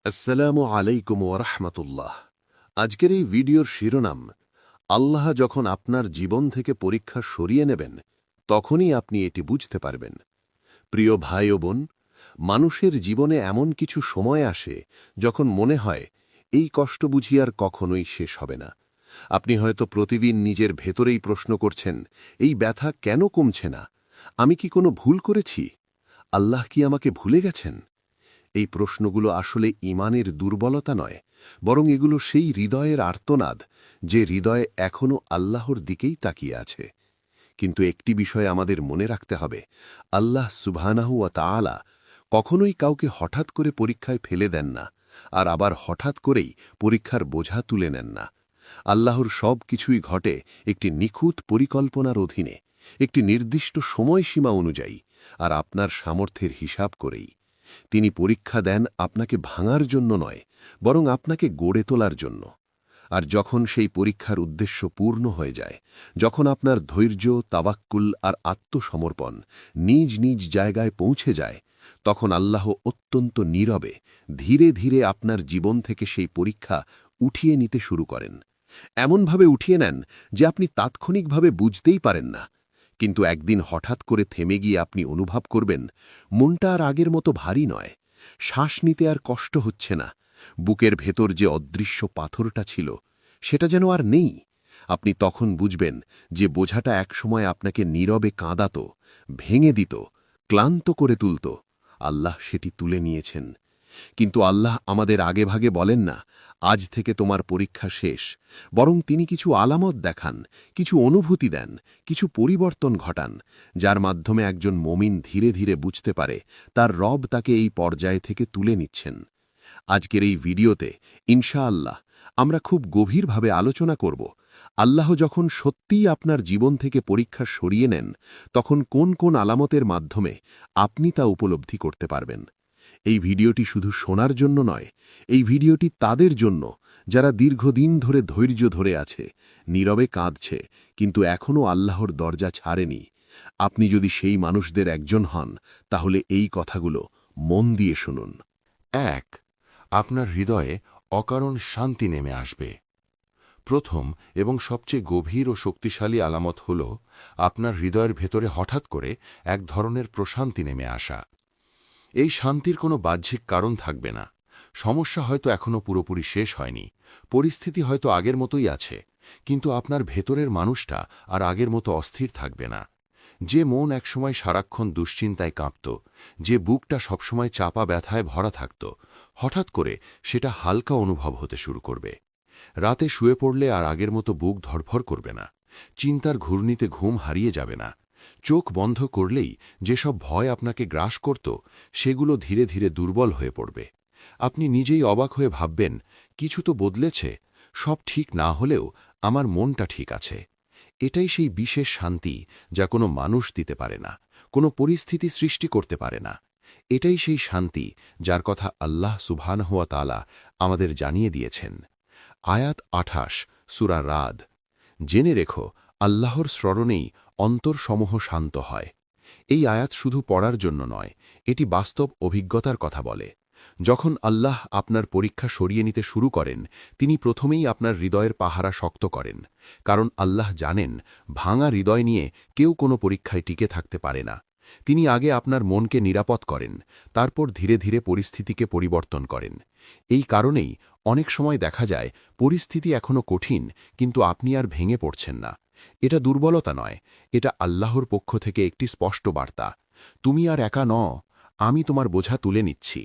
আসসালামু আলাইকুম ওরহমতুল্লাহ। আজকের এই ভিডিওর শিরোনাম, আল্লাহ যখন আপনার জীবন থেকে পরীক্ষা সরিয়ে নেবেন তখনই আপনি এটি বুঝতে পারবেন। প্রিয় ভাই ও বোন, মানুষের জীবনে এমন কিছু সময় আসে যখন মনে হয় এই কষ্ট বুঝি আর কখনোই শেষ হবে না। আপনি হয়তো প্রতিদিন নিজের ভেতরেই প্রশ্ন করছেন, এই ব্যথা কেন কমছে না? আমি কি কোনো ভুল করেছি? আল্লাহ কি আমাকে ভুলে গেছেন? এই প্রশ্নগুলো আসলে ঈমানের দুর্বলতা নয়, বরং এগুলো সেই হৃদয়ের আর্তনাদ যে হৃদয়ে এখনও আল্লাহর দিকেই তাকিয়ে আছে। কিন্তু একটি বিষয় আমাদের মনে রাখতে হবে, আল্লাহ সুবহানাহু ওয়া তাআলা কখনোই কাউকে হঠাৎ করে পরীক্ষায় ফেলে দেন না, আর আবার হঠাৎ করেই পরীক্ষার বোঝা তুলে নেন না। আল্লাহর সব কিছুই ঘটে একটি নিখুঁত পরিকল্পনার অধীনে, একটি নির্দিষ্ট সময়সীমা অনুযায়ী, আর আপনার সামর্থ্যের হিসাব করেই। তিনি পরীক্ষা দেন আপনাকে ভাঙার জন্য নয়, বরং আপনাকে গড়ে তোলার জন্য। আর যখন সেই পরীক্ষার উদ্দেশ্য পূর্ণ হয়ে যায়, যখন আপনার ধৈর্য, তাওয়াক্কুল আর আত্মসমর্পণ নিজ নিজ জায়গায় পৌঁছে যায়, তখন আল্লাহ অত্যন্ত নীরবে ধীরে ধীরে আপনার জীবন থেকে সেই পরীক্ষা উঠিয়ে নিতে শুরু করেন। এমনভাবে উঠিয়ে নেন যে আপনি তাৎক্ষণিকভাবে বুঝতেই পারেন না, কিন্তু একদিন হঠাৎ করে থেমে গিয়ে আপনি অনুভব করবেন মনটা আর আগের মতো ভারী নয়, শ্বাস নিতে আর কষ্ট হচ্ছে না, বুকের ভেতর যে অদৃশ্য পাথরটা ছিল সেটা যেন আর নেই। আপনি তখন বুঝবেন যে বোঝাটা একসময় আপনাকে নীরবে কাঁদাত, ভেঙে দিত, ক্লান্ত করে তুলত, আল্লাহ সেটি তুলে নিয়েছেন। কিন্তু আল্লাহ আমাদের আগেভাগে বলেন না, আজ থেকে তোমার পরীক্ষা শেষ, বরং তিনি কিছু আলামত দেখান, কিছু অনুভূতি দেন, কিছু পরিবর্তন ঘটান, যার মাধ্যমে একজন মুমিন ধীরে ধীরে বুঝতে পারে তার রব তাকে এই পর্যায় থেকে তুলে নিচ্ছেন। আজকের এই ভিডিওতে ইনশাআল্লাহ আমরা খুব গভীরভাবে আলোচনা করব, আল্লাহ যখন সত্যিই আপনার জীবন থেকে পরীক্ষা সরিয়ে নেন তখন কোন কোন আলামতের মাধ্যমে আপনি তা উপলব্ধি করতে পারবেন। এই ভিডিওটি শুধু শোনার জন্য নয়, এই ভিডিওটি তাদের জন্য যারা দীর্ঘদিন ধরে ধৈর্য ধরে আছে, নীরবে কাঁদছে, কিন্তু এখনও আল্লাহর দরজা ছাড়েনি। আপনি যদি সেই মানুষদের একজন হন, তাহলে এই কথাগুলো মন দিয়ে শুনুন। ১. আপনার হৃদয়ে অকারণ শান্তি নেমে আসবে। প্রথম এবং সবচেয়ে গভীর ও শক্তিশালী আলামত হল আপনার হৃদয়ের ভেতরে হঠাৎ করে এক ধরনের প্রশান্তি নেমে আসা। এই শান্তির কোনো বাহ্যিক কারণ থাকবে না। সমস্যা হয়তো এখনও পুরোপুরি শেষ হয়নি, পরিস্থিতি হয়তো আগের মতোই আছে, কিন্তু আপনার ভেতরের মানুষটা আর আগের মতো অস্থির থাকবে না। যে মন একসময় সারাক্ষণ দুশ্চিন্তায় কাঁপত, যে বুকটা সবসময় চাপা ব্যথায় ভরা থাকত, হঠাৎ করে সেটা হালকা অনুভব হতে শুরু করবে। রাতে শুয়ে পড়লে আর আগের মতো বুক ধড়ফড় করবে না, চিন্তার ঘূর্ণিতে ঘুম হারিয়ে যাবে না। চোখ বন্ধ করলেই যেসব ভয় আপনাকে গ্রাস করত সেগুলো ধীরে ধীরে দুর্বল হয়ে পড়বে। আপনি নিজেই অবাক হয়ে ভাববেন, কিছু তো বদলেছে, সব ঠিক না হলেও আমার মনটা ঠিক আছে। এটাই সেই বিশেষ শান্তি যা কোনো মানুষ দিতে পারে না, কোনো পরিস্থিতি সৃষ্টি করতে পারে না। এটাই সেই শান্তি যার কথা আল্লাহ সুবহানাহু ওয়া তাআলা আমাদের জানিয়ে দিয়েছেন। আয়াত ২৮, সূরা রাদ। জেনে রেখো, আল্লাহর স্মরণেই অন্তরসমূহ শান্ত হয়। এই আয়াত শুধু পড়ার জন্য নয়, এটি বাস্তব অভিজ্ঞতার কথা বলে। যখন আল্লাহ আপনার পরীক্ষা সরিয়ে নিতে শুরু করেন, তিনি প্রথমেই আপনার হৃদয়ের পাহারা শক্ত করেন, কারণ আল্লাহ জানেন ভাঙা হৃদয় নিয়ে কেউ কোনো পরীক্ষায় টিকে থাকতে পারে না। তিনি আগে আপনার মনকে নিরাপদ করেন, তারপর ধীরে ধীরে পরিস্থিতিকে পরিবর্তন করেন। এই কারণেই অনেক সময় দেখা যায় পরিস্থিতি এখনও কঠিন, কিন্তু আপনি আর ভেঙে পড়ছেন না। এটা দুর্বলতা নয়, এটা আল্লাহর পক্ষ থেকে একটি স্পষ্ট বার্তা, তুমি আর একা নও, আমি তোমার বোঝা তুলে নিচ্ছি।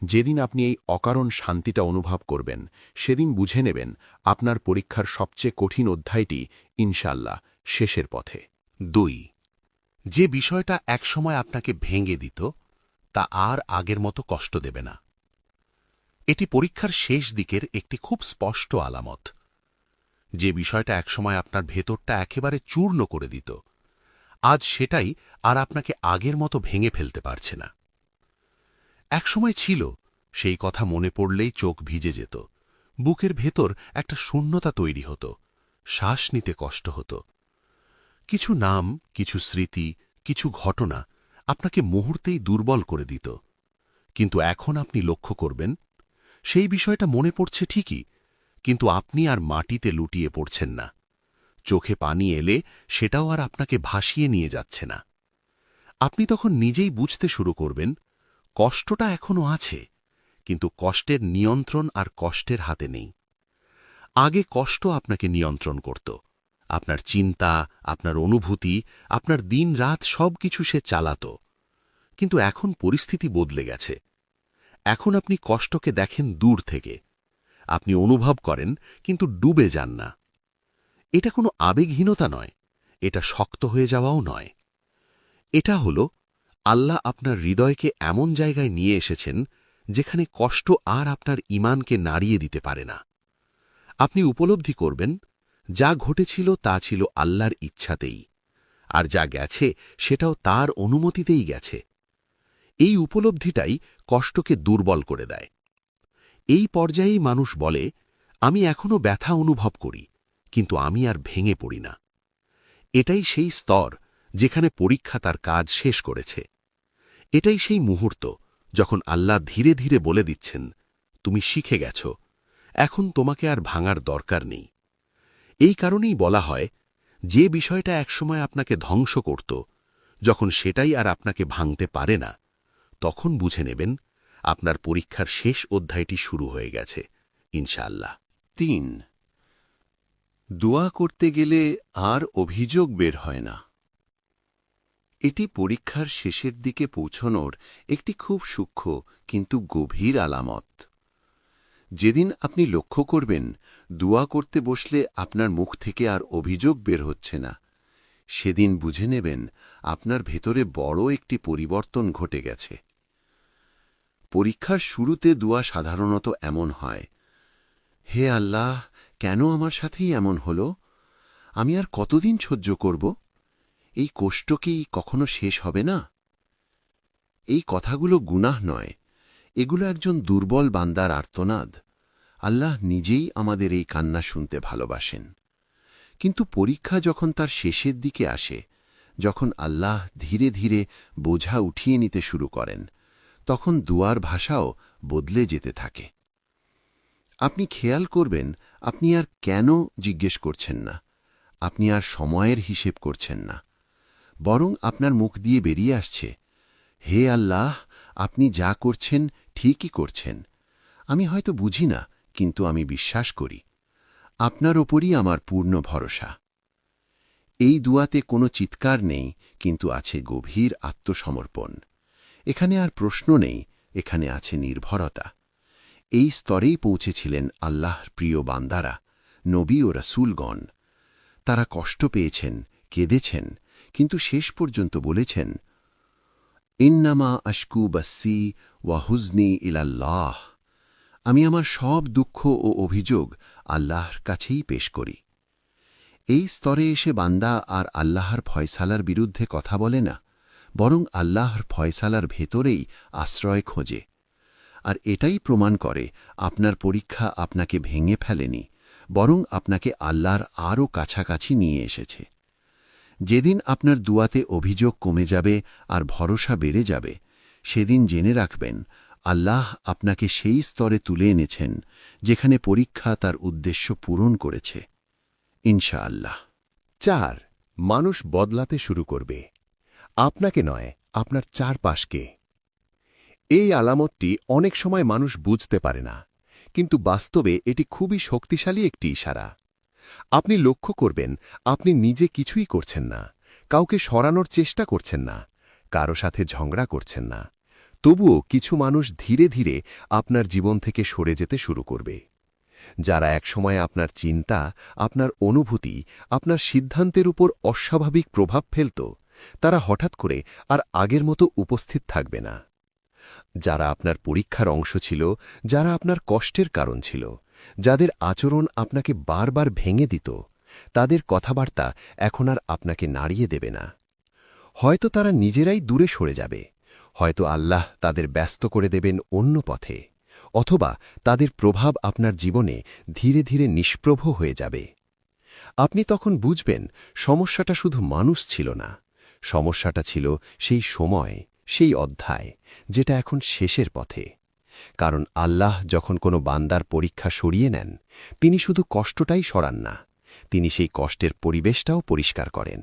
যেদিন আপনি এই অকারণ শান্তিটা অনুভব করবেন, সেদিন বুঝে নেবেন আপনার পরীক্ষার সবচেয়ে কঠিন অধ্যায়টি ইনশাআল্লাহ শেষের পথে। ২. যে বিষয়টা একসময় আপনাকে ভেঙে দিত তা আর আগের মতো কষ্ট দেবে না। এটি পরীক্ষার শেষ দিকের একটি খুব স্পষ্ট আলামত। যে বিষয়টা একসময় আপনার ভেতরটা একেবারে চূর্ণ করে দিত, আজ সেটাই আর আপনাকে আগের মতো ভেঙে ফেলতে পারছে না। একসময় ছিল, সেই কথা মনে পড়লেই চোখ ভিজে যেত, বুকের ভেতর একটা শূন্যতা তৈরি হতো, শ্বাস নিতে কষ্ট হতো। কিছু নাম, কিছু স্মৃতি, কিছু ঘটনা আপনাকে মুহূর্তেই দুর্বল করে দিত। কিন্তু এখন আপনি লক্ষ্য করবেন, সেই বিষয়টা মনে পড়ছে ঠিকই, কিন্তু আপনি আর মাটিতে লুটিয়ে পড়ছেন না। চোখে পানি এলে সেটাও আর আপনাকে ভাসিয়ে নিয়ে যাচ্ছে না। আপনি তখন নিজেই বুঝতে শুরু করবেন, কষ্টটা এখনো আছে, কিন্তু কষ্টের নিয়ন্ত্রণ আর কষ্টের হাতে নেই। আগে কষ্ট আপনাকে নিয়ন্ত্রণ করত। আপনার চিন্তা, আপনার অনুভূতি, আপনার দিন রাত সবকিছু সে চালাত। কিন্তু এখন পরিস্থিতি বদলে গেছে। এখন আপনি কষ্টকে দেখেন দূর থেকে। আপনি অনুভব করেন, কিন্তু ডুবে যান না। এটা কোনো আবেগহীনতা নয়, এটা শক্ত হয়ে যাওয়াও নয়। এটা হল আল্লাহ আপনার হৃদয়কে এমন জায়গায় নিয়ে এসেছেন যেখানে কষ্ট আর আপনার ঈমানকে নাড়িয়ে দিতে পারে না। আপনি উপলব্ধি করবেন, যা ঘটেছিল তা ছিল আল্লাহর ইচ্ছাতেই, আর যা গেছে সেটাও তার অনুমতিতেই গেছে। এই উপলব্ধিটাই কষ্টকে দুর্বল করে দেয়। এই পর্যায়েই মানুষ বলে, আমি এখনো ব্যথা অনুভব করি, কিন্তু আমি আর ভেঙে পড়ি না। এটাই সেই স্তর যেখানে পরীক্ষা তার কাজ শেষ করেছে। এটাই সেই মুহূর্ত যখন আল্লাহ ধীরে ধীরে বলে দিচ্ছেন, তুমি শিখে গেছ, এখন তোমাকে আর ভাঙার দরকার নেই। এই কারণেই বলা হয়, যে বিষয়টা একসময় আপনাকে ধ্বংস করত, যখন সেটাই আর আপনাকে ভাঙতে পারে না, তখন বুঝে নেবেন আপনার পরীক্ষার শেষ অধ্যায়টি শুরু হয়ে গেছে, ইনশাআল্লাহ। ৩. দোয়া করতে গেলে আর অভিযোগ বের হয় না। এটি পরীক্ষার শেষের দিকে পৌঁছনোর একটি খুব সূক্ষ্ম কিন্তু গভীর আলামত। যেদিন আপনি লক্ষ্য করবেন দোয়া করতে বসলে আপনার মুখ থেকে আর অভিযোগ বের হচ্ছে না, সেদিন বুঝে নেবেন আপনার ভেতরে বড় একটি পরিবর্তন ঘটে গেছে। পরীক্ষার শুরুতে দোয়া সাধারণত এমন হয়, হে আল্লাহ, কেন আমার সাথেই এমন হল? আমি আর কতদিন সহ্য করব? এই কষ্ট কি কখনো শেষ হবে না? এই কথাগুলো গুনাহ নয়, এগুলো একজন দুর্বল বান্দার আর্তনাদ। আল্লাহ নিজেই আমাদের এই কান্না শুনতে ভালোবাসেন। কিন্তু পরীক্ষা যখন তার শেষের দিকে আসে, যখন আল্লাহ ধীরে ধীরে বোঝা উঠিয়ে নিতে শুরু করেন, তখন দুয়ার ভাষাও বদলে যেতে থাকে। আপনি খেয়াল করবেন, আপনি আর কেন জিজ্ঞেস করছেন না, আপনি আর সময়ের হিসেব করছেন না, বরং আপনার মুখ দিয়ে বেরিয়ে আসছে, হে আল্লাহ, আপনি যা করছেন ঠিকই করছেন। আমি হয়তো বুঝি না, কিন্তু আমি বিশ্বাস করি। আপনার ওপরই আমার পূর্ণ ভরসা। এই দুয়াতে কোনো চিৎকার নেই, কিন্তু আছে গভীর আত্মসমর্পণ। এখানে আর প্রশ্ন নেই, এখানে আছে নির্ভরতা। এই স্তরেই পৌঁছেছিলেন আল্লাহর প্রিয় বান্দারা, নবী ও রাসূলগণ। তারা কষ্ট পেয়েছেন, কেঁদেছেন, কিন্তু শেষ পর্যন্ত বলেছেন, ইন্নামা আশকু বাসি ওয়া হুজনি ইলাল্লাহ। আমি আমার সব দুঃখ ও অভিযোগ আল্লাহর কাছেই পেশ করি। এই স্তরে এসে বান্দা আর আল্লাহর ফয়সালার বিরুদ্ধে কথা বলে না, বরং আল্লাহর ফয়সালার ভেতরেই আশ্রয় খোঁজে। আর এটাই প্রমাণ করে আপনার পরীক্ষা আপনাকে ভেঙে ফেলেনি, বরং আপনাকে আল্লাহর আরও কাছাকাছি নিয়ে এসেছে। যেদিন আপনার দুয়াতে অভিযোগ কমে যাবে আর ভরসা বেড়ে যাবে, সেদিন জেনে রাখবেন আল্লাহ আপনাকে সেই স্তরে তুলে এনেছেন যেখানে পরীক্ষা তার উদ্দেশ্য পূরণ করেছে, ইনশাআল্লাহ। ৪. মানুষ বদলাতে শুরু করবে, আপনাকে নয়, আপনার চারপাশকে। এই আলামতটি অনেক সময় মানুষ বুঝতে পারে না, কিন্তু বাস্তবে এটি খুবই শক্তিশালী একটি ইশারা। আপনি লক্ষ্য করবেন, আপনি নিজে কিছুই করছেন না, কাউকে সরানোর চেষ্টা করছেন না, কারো সাথে ঝগড়া করছেন না, তবুও কিছু মানুষ ধীরে ধীরে আপনার জীবন থেকে সরে যেতে শুরু করবে। যারা একসময় আপনার চিন্তা, আপনার অনুভূতি, আপনার সিদ্ধান্তের উপর অস্বাভাবিক প্রভাব ফেলত, তারা হঠাৎ করে আর আগের মতো উপস্থিত থাকবে না। যারা আপনার পরীক্ষার অংশ ছিল, যারা আপনার কষ্টের কারণ ছিল, যাদের আচরণ আপনাকে বারবার ভেঙে দিত, তাদের কথাবার্তা এখন আর আপনাকে নাড়িয়ে দেবে না। হয়তো তারা নিজেরাই দূরে সরে যাবে, হয়তো আল্লাহ তাদের ব্যস্ত করে দেবেন অন্য পথে, অথবা তাদের প্রভাব আপনার জীবনে ধীরে ধীরে নিষ্প্রভ হয়ে যাবে। আপনি তখন বুঝবেন, সমস্যাটা শুধু মানুষ ছিল না, সমস্যাটা ছিল সেই সময়, সেই অধ্যায়, যেটা এখন শেষের পথে। কারণ আল্লাহ যখন কোনো বান্দার পরীক্ষা সরিয়ে নেন, তিনি শুধু কষ্টটাই সরান না, তিনি সেই কষ্টের পরিবেশটাও পরিষ্কার করেন।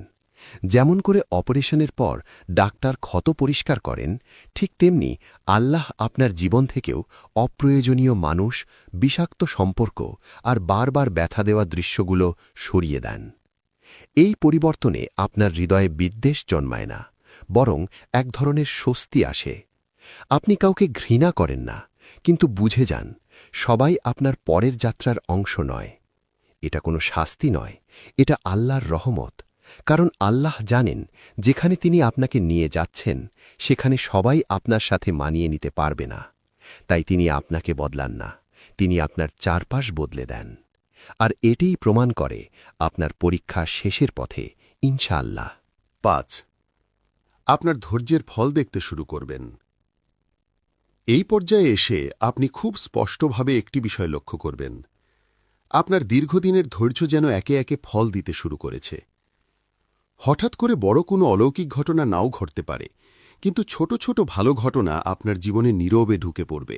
যেমন করে অপারেশনের পর ডাক্তার ক্ষত পরিষ্কার করেন, ঠিক তেমনি আল্লাহ আপনার জীবন থেকেও অপ্রয়োজনীয় মানুষ, বিষাক্ত সম্পর্ক আর বারবার ব্যথা দেওয়া দৃশ্যগুলো সরিয়ে দেন। এই পরিবর্তনে আপনার হৃদয়ে বিদ্বেষ জন্মায় না, বরং এক ধরনের স্বস্তি আসে। আপনি কাউকে ঘৃণা করেন না, কিন্তু বুঝে যান সবাই আপনার পরের যাত্রার অংশ নয়। এটা কোনো শাস্তি নয়, এটা আল্লাহর রহমত। কারণ আল্লাহ জানেন যেখানে তিনি আপনাকে নিয়ে যাচ্ছেন সেখানে সবাই আপনার সাথে মানিয়ে নিতে পারবে না। তাই তিনি আপনাকে বদলান না, তিনি আপনার চারপাশ বদলে দেন। আর এটাই প্রমাণ করে আপনার পরীক্ষা শেষের পথে, ইনশাআল্লাহ। 5. আপনার ধৈর্যের ফল দেখতে শুরু করবেন। এই পর্যায়ে এসে আপনি খুব স্পষ্টভাবে একটি বিষয় লক্ষ্য করবেন। আপনার দীর্ঘদিনের ধৈর্য যেন একে একে ফল দিতে শুরু করেছে। হঠাৎ করে বড় কোনো অলৌকিক ঘটনা নাও ঘটতে পারে, কিন্তু ছোট ছোট ভালো ঘটনা আপনার জীবনে নীরবে ঢুকে পড়বে।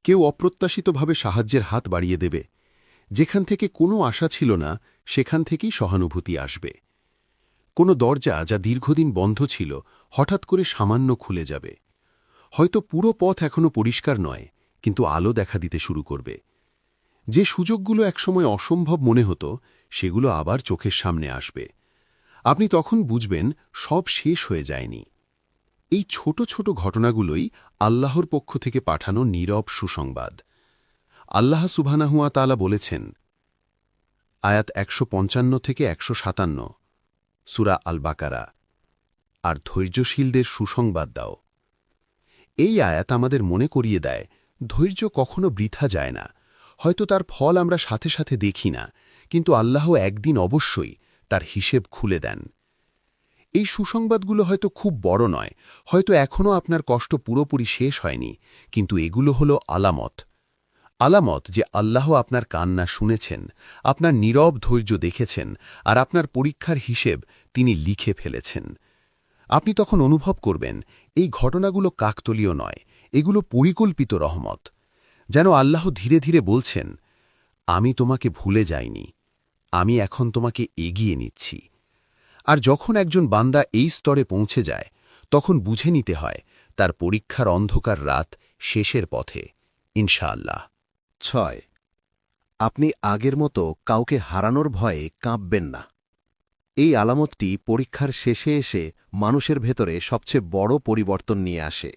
কেউ অপ্রত্যাশিতভাবে সাহায্যের হাত বাড়িয়ে দেবে। যেখান থেকে কোনো আশা ছিল না, সেখান থেকেই সহানুভূতি আসবে। কোনো দরজা যা দীর্ঘদিন বন্ধ ছিল হঠাৎ করে সামান্য খুলে যাবে। হয়তো পুরো পথ এখনো পরিষ্কার নয়, কিন্তু আলো দেখা দিতে শুরু করবে। যে সুযোগগুলো একসময় অসম্ভব মনে হতো, সেগুলো আবার চোখের সামনে আসবে। আপনি তখন বুঝবেন সব শেষ হয়ে যায়নি। এই ছোট ছোট ঘটনাগুলোই আল্লাহর পক্ষ থেকে পাঠানো নীরব সুসংবাদ। আল্লাহ সুবহানাহু ওয়া তাআলা বলেছেন, আয়াত 155 থেকে 157, সূরা আল বাকারা, আর ধৈর্যশীলদের সুসংবাদ দাও। এই আয়াত আমাদের মনে করিয়ে দেয়, ধৈর্য কখনো বৃথা যায় না। হয়তো তার ফল আমরা সাথে সাথে দেখি না, কিন্তু আল্লাহ একদিন অবশ্যই তার হিসেব খুলে দেন। এই সুসংবাদগুলো হয়তো খুব বড় নয়, হয়তো এখনও আপনার কষ্ট পুরোপুরি শেষ হয়নি, কিন্তু এগুলো হলো আলামত। আলামত যে আল্লাহ আপনার কান্না শুনেছেন, আপনার নীরব ধৈর্য দেখেছেন, আর আপনার পরীক্ষার হিসেব তিনি লিখে ফেলেছেন। আপনি তখন অনুভব করবেন এই ঘটনাগুলো কাকতলীয় নয়, এগুলো পরিকল্পিত রহমত। যেন আল্লাহ ধীরে ধীরে বলছেন, আমি তোমাকে ভুলে যাইনি, আমি এখন তোমাকে এগিয়ে নিচ্ছি। আর যখন একজন বান্দা এই স্তরে পৌঁছে যায়, তখন বুঝে নিতে হয় তার পরীক্ষার অন্ধকার রাত শেষের পথে, ইনশাআল্লাহ। 6. আপনি আগের মতো কাউকে হারানোর ভয়ে কাঁপবেন না। এই আলামতটি পরীক্ষার শেষে এসে মানুষের ভেতরে সবচেয়ে বড় পরিবর্তন নিয়ে আসে।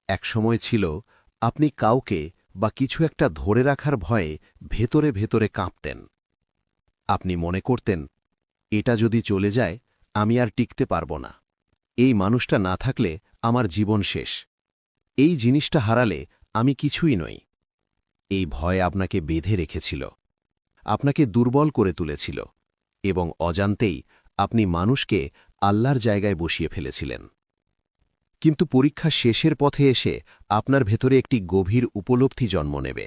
এক সময় ছিল আপনি কাউকে বা কিছু একটা ধরে রাখার ভয়ে ভেতরে ভেতরে কাঁপতেন। আপনি মনে করতেন, এটা যদি চলে যায় আমি আর টিকতে পারব না, এই মানুষটা না থাকলে আমার জীবন শেষ, এই জিনিসটা হারালে আমি কিছুই নই। এই ভয় আপনাকে বেঁধে রেখেছিল, আপনাকে দুর্বল করে তুলেছিল, এবং অজান্তেই আপনি মানুষকে আল্লাহর জায়গায় বসিয়ে ফেলেছিলেন। কিন্তু পরীক্ষা শেষের পথে এসে আপনার ভেতরে একটি গভীর উপলব্ধি জন্ম নেবে।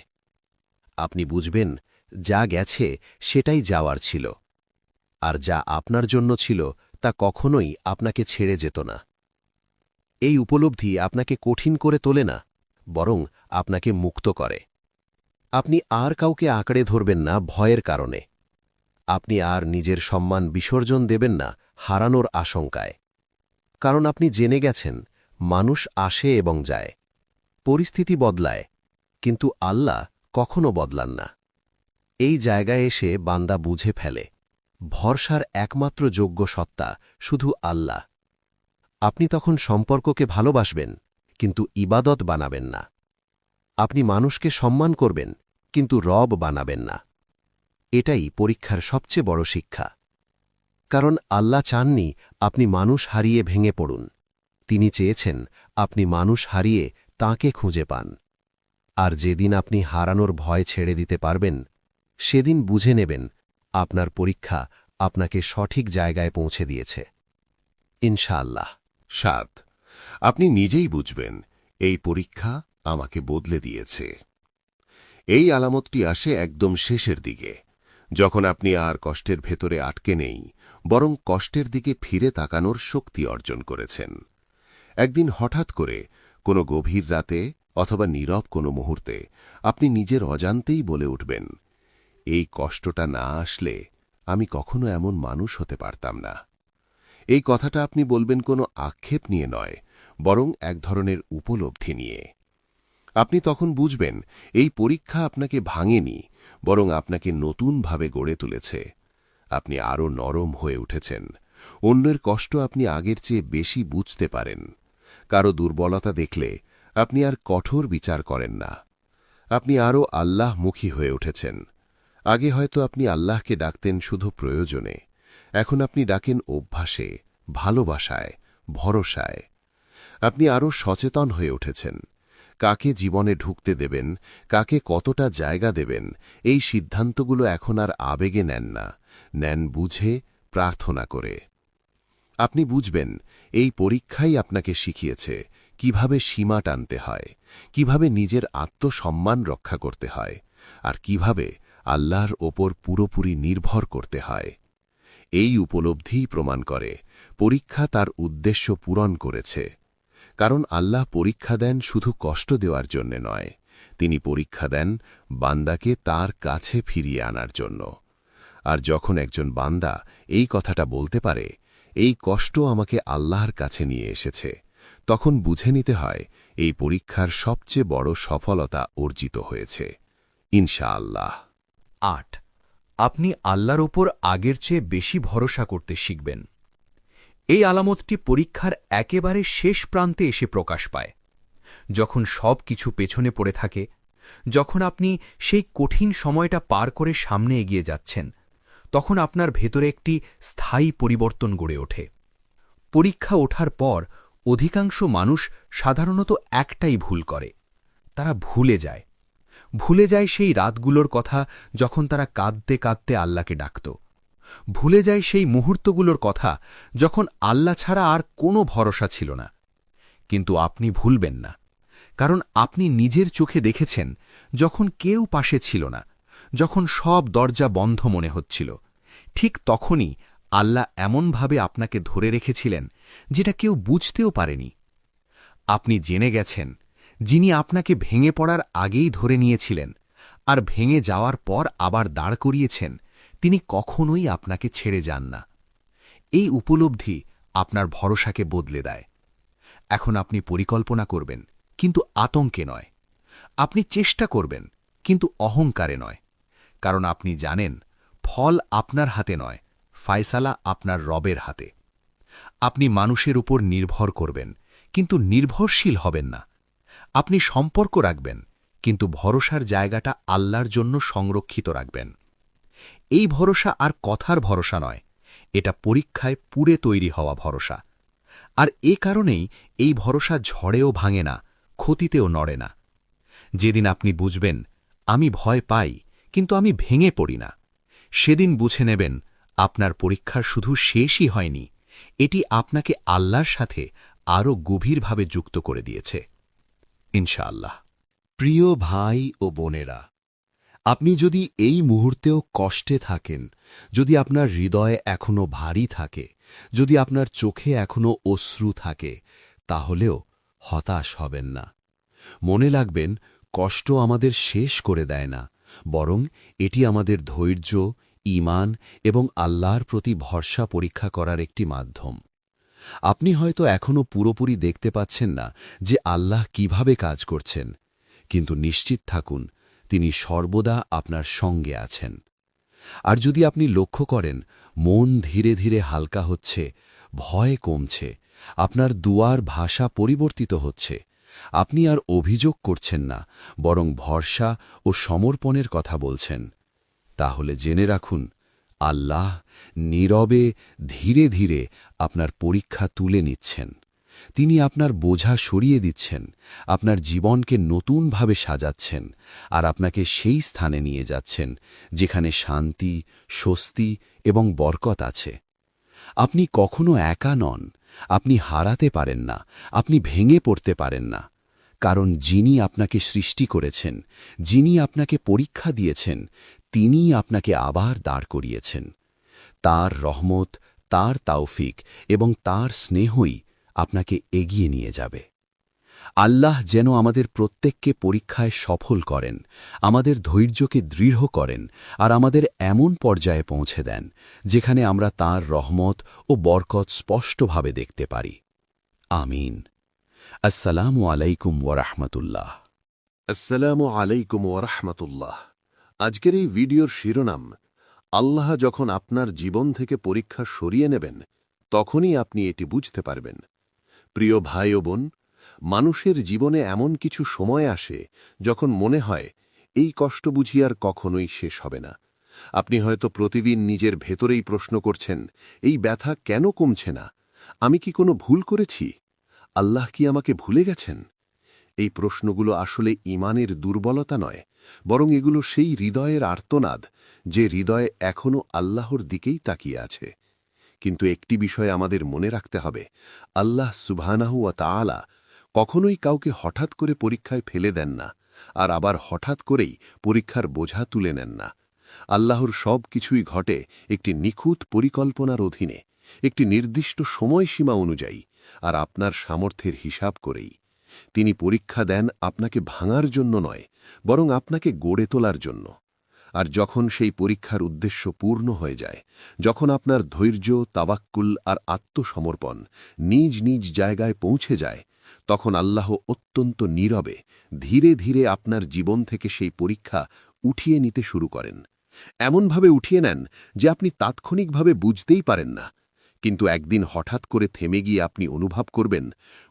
আপনি বুঝবেন যা গেছে সেটাই যাওয়ার ছিল, আর যা আপনার জন্য ছিল তা কখনোই আপনাকে ছেড়ে যেত না। এই উপলব্ধি আপনাকে কঠিন করে তোলে না, বরং আপনাকে মুক্ত করে। আপনি আর কাউকে আঁকড়ে ধরবেন না ভয়ের কারণে। আপনি আর নিজের সম্মান বিসর্জন দেবেন না হারানোর আশঙ্কায়। কারণ আপনি জেনে গেছেন মানুষ আসে এবং যায়, পরিস্থিতি বদলায়, কিন্তু আল্লাহ কখনো বদলান না। এই জায়গায় এসে বান্দা বুঝে ফেলে ভরসার একমাত্র যোগ্য সত্তা শুধু আল্লাহ। আপনি তখন সম্পর্ককে ভালোবাসবেন, কিন্তু ইবাদত বানাবেন না। আপনি মানুষকে সম্মান করবেন, কিন্তু রব বানাবেন না। এটাই পরীক্ষার সবচেয়ে বড় শিক্ষা। কারণ আল্লাহ চাননি আপনি মানুষ হারিয়ে ভেঙে পড়ুন, তিনি চেয়েছেন আপনি মানুষ হারিয়ে তাঁকে খুঁজে পান। আর যেদিন আপনি হারানোর ভয় ছেড়ে দিতে পারবেন, সেদিন বুঝে নেবেন আপনার পরীক্ষা আপনাকে সঠিক জায়গায় পৌঁছে দিয়েছে, ইনশাআল্লাহ। 7. আপনি নিজেই বুঝবেন এই পরীক্ষা আমাকে বদলে দিয়েছে। এই আলামতটি আসে একদম শেষের দিকে, যখন আপনি আর কষ্টের ভেতরে আটকে নেই, বরং কষ্টের দিকে ফিরে তাকানোর শক্তি অর্জন করেছেন। একদিন হঠাৎ করে কোনো গভীর রাতে অথবা নীরব কোনো মুহূর্তে আপনি নিজের অজান্তেই বলে উঠবেন, এই কষ্টটা না আসলে আমি কখনো এমন মানুষ হতে পারতাম না। এই কথাটা আপনি বলবেন কোনো আক্ষেপ নিয়ে নয়, বরং এক ধরনের উপলব্ধি নিয়ে। আপনি তখন বুঝবেন এই পরীক্ষা আপনাকে ভাঙেনি, বরং আপনাকে নতুনভাবে গড়ে তুলেছে। আপনি আরও নরম হয়ে উঠেছেন। অন্যের কষ্ট আপনি আগের চেয়ে বেশি বুঝতে পারেন। কারো দুর্বলতা দেখলে আপনি আর কঠোর বিচার করেন না। আপনি আরও আল্লাহমুখী হয়ে উঠেছেন। আগে হয়তো আপনি আল্লাহকে ডাকতেন শুধু প্রয়োজনে, এখন আপনি ডাকেন অভ্যাসে, ভালোবাসায়, ভরসায়। আপনি আরও সচেতন হয়ে উঠেছেন। কাকে জীবনে ঢুকতে দেবেন, কাকে কতটা জায়গা দেবেন, এই সিদ্ধান্তগুলো এখন আর আবেগে নেন না, নেন বুঝে, প্রার্থনা করে। আপনি বুঝবেন এই পরীক্ষাই আপনাকে শিখিয়েছে কিভাবে সীমা টানতে হয়, কিভাবে নিজের আত্মসম্মান রক্ষা করতে হয়, আর কিভাবে আল্লাহর ওপর পুরোপুরি নির্ভর করতে হয়। এই উপলব্ধিই প্রমাণ করে পরীক্ষা তার উদ্দেশ্য পূরণ করেছে। কারণ আল্লাহ পরীক্ষা দেন শুধু কষ্ট দেওয়ার জন্য নয়, তিনি পরীক্ষা দেন বান্দাকে তার কাছে ফিরিয়ে আনার জন্য। আর যখন একজন বান্দা এই কথাটা বলতে পারে, এই কষ্ট আমাকে আল্লাহর কাছে নিয়ে এসেছে, তখন বুঝে নিতে হয় এই পরীক্ষার সবচেয়ে বড় সফলতা অর্জিত হয়েছে, ইনশাআল্লাহ। ৮. আপনি আল্লাহর ওপর আগের চেয়ে বেশি ভরসা করতে শিখবেন। এই আলামতটি পরীক্ষার একেবারে শেষ প্রান্তে এসে প্রকাশ পায়, যখন সব কিছু পেছনে পড়ে থাকে, যখন আপনি সেই কঠিন সময়টা পার করে সামনে এগিয়ে যাচ্ছেন, তখন আপনার ভেতরে একটি স্থায়ী পরিবর্তন গড়ে ওঠে। পরীক্ষা ওঠার পর অধিকাংশ মানুষ সাধারণত একটাই ভুল করে, তারা ভুলে যায় সেই রাতগুলোর কথা যখন তারা কাঁদতে কাঁদতে আল্লাহকে ডাকত, ভুলে যায় সেই মুহূর্তগুলোর কথা যখন আল্লাহ ছাড়া আর কোনো ভরসা ছিল না। কিন্তু আপনি ভুলবেন না, কারণ আপনি নিজের চোখে দেখেছেন যখন কেউ পাশে ছিল না, যখন সব দরজা বন্ধ মনে হচ্ছিল, ঠিক তখনই আল্লাহ এমনভাবে আপনাকে ধরে রেখেছিলেন যেটা কেউ বুঝতেও পারেনি। আপনি জেনে গেছেন যিনি আপনাকে ভেঙে পড়ার আগেই ধরে নিয়েছিলেন আর ভেঙে যাওয়ার পর আবার দাঁড় করিয়েছেন, তিনি কখনোই আপনাকে ছেড়ে যান না। এই উপলব্ধি আপনার ভরসাকে বদলে দেয়। এখন আপনি পরিকল্পনা করবেন, কিন্তু আতঙ্কে নয়। আপনি চেষ্টা করবেন, কিন্তু অহংকারে নয়। কারণ আপনি জানেন ফল আপনার হাতে নয়, ফায়সালা আপনার রবের হাতে। আপনি মানুষের উপর নির্ভর করবেন, কিন্তু নির্ভরশীল হবেন না। আপনি সম্পর্ক রাখবেন, কিন্তু ভরসার জায়গাটা আল্লাহর জন্য সংরক্ষিত রাখবেন। এই ভরসা আর কথার ভরসা নয়, এটা পরীক্ষায় পুড়ে তৈরি হওয়া ভরসা। আর এ কারণেই এই ভরসা ঝড়েও ভাঙে না, ক্ষতিতেও নড়ে না। যেদিন আপনি বুঝবেন আমি ভয় পাই, কিন্তু আমি ভেঙে পড়ি না, সেদিন বুঝে নেবেন আপনার পরীক্ষা শুধু শেষই হয়নি, এটি আপনাকে আল্লাহর সাথে আরও গভীরভাবে যুক্ত করে দিয়েছে, ইনশাআল্লাহ। প্রিয় ভাই ও বোনেরা, আপনি যদি এই মুহূর্তেও কষ্টে থাকেন, যদি আপনার হৃদয়ে এখনো ভারী থাকে, যদি আপনার চোখে এখনো অশ্রু থাকে, তাহলেও হতাশ হবেন না। মনে রাখবেন, কষ্ট আমাদের শেষ করে দেয় না, বরং এটি আমাদের ধৈর্য, ঈমান এবং আল্লাহর প্রতি ভরসা পরীক্ষা করার একটি মাধ্যম। আপনি হয়তো এখনো পুরোপুরি দেখতে পাচ্ছেন না যে আল্লাহ কিভাবে কাজ করছেন, কিন্তু নিশ্চিত থাকুন তিনি সর্বদা আপনার সঙ্গে আছেন। আর যদি আপনি লক্ষ্য করেন মন ধীরে ধীরে হালকা হচ্ছে, ভয় কমছে, আপনার দুয়ার ভাষা পরিবর্তিত হচ্ছে, আপনি আর অভিযোগ করছেন না, বরং ভরসা ও সমর্পণের কথা বলছেন, তাহলে জেনে রাখুন আল্লাহ নীরবে ধীরে ধীরে আপনার পরীক্ষা তুলে নিচ্ছেন। তিনি আপনার বোঝা সরিয়ে দিচ্ছেন, আপনার জীবনকে নতুনভাবে সাজাচ্ছেন, আর আপনাকে সেই স্থানে নিয়ে যাচ্ছেন যেখানে শান্তি, স্বস্তি এবং বরকত আছে। আপনি কখনো একা নন, আপনি হারাতে পারেন না, আপনি ভেঙে পড়তে পারেন না, কারণ যিনি আপনাকে সৃষ্টি করেছেন, যিনি আপনাকে পরীক্ষা দিয়েছেন, তিনিই আপনাকে আবার দাঁড় করিয়েছেন। তার রহমত, তার তাওফিক এবং তার স্নেহই আপনাকে এগিয়ে নিয়ে যাবে। আল্লাহ যেন আমাদের প্রত্যেককে পরীক্ষায় সফল করেন, আমাদের ধৈর্যকে দৃঢ় করেন আর আমাদের এমন পর্যায়ে পৌঁছে দেন যেখানে আমরা তাঁর রহমত ও বরকত স্পষ্টভাবে দেখতে পারি। আমিন। আসসালামু আলাইকুম ওয়ারাহমাতুল্লাহ। আসসালামু আলাইকুম ওরহমতুল্লাহ। আজকের এই ভিডিওর শিরোনাম, আল্লাহ যখন আপনার জীবন থেকে পরীক্ষা সরিয়ে নেবেন তখনই আপনি এটি বুঝতে পারবেন। প্রিয় ভাই ও বোন, মানুষের জীবনে এমন কিছু সময় আসে যখন মনে হয় এই কষ্ট বুঝি আর কখনোই শেষ হবে না। আপনি হয়তো প্রতিদিন নিজের ভেতরেই প্রশ্ন করছেন, এই ব্যথা কেন কমছে না? আমি কি কোনো ভুল করেছি? আল্লাহ কি আমাকে ভুলে গেছেন? এই প্রশ্নগুলো আসলে ঈমানের দুর্বলতা নয়, বরং এগুলো সেই হৃদয়ের আর্তনাদ যে হৃদয়ে এখনও আল্লাহর দিকেই তাকিয়ে আছে। কিন্তু একটি বিষয় আমাদের মনে রাখতে হবে, আল্লাহ সুবহানাহু ওয়া তাআলা কখনোই কাউকে হঠাৎ করে পরীক্ষায় ফেলে দেন না, আর আবার হঠাৎ করেই পরীক্ষার বোঝা তুলে নেন না। আল্লাহর সব কিছুই ঘটে একটি নিখুঁত পরিকল্পনার অধীনে, একটি নির্দিষ্ট সময়সীমা অনুযায়ী, আর আপনার সামর্থ্যের হিসাব করেই। তিনি পরীক্ষা দেন আপনাকে ভাঙার জন্য নয়, বরং আপনাকে গড়ে তোলার জন্য। আর যখন সেই পরীক্ষার উদ্দেশ্য পূর্ণ হয়ে যায়, যখন আপনার ধৈর্য, তাওয়াক্কুল আর আত্মসমর্পণ নিজ নিজ জায়গায় পৌঁছে যায়, তখন আল্লাহ অত্যন্ত নীরবে ধীরে ধীরে আপনার জীবন থেকে সেই পরীক্ষা উঠিয়ে নিতে শুরু করেন। এমনভাবে উঠিয়ে নেন যে আপনি তাৎক্ষণিকভাবে বুঝতেই পারেন না, কিন্তু একদিন হঠাৎ করে থেমে গিয়ে আপনি অনুভব করবেন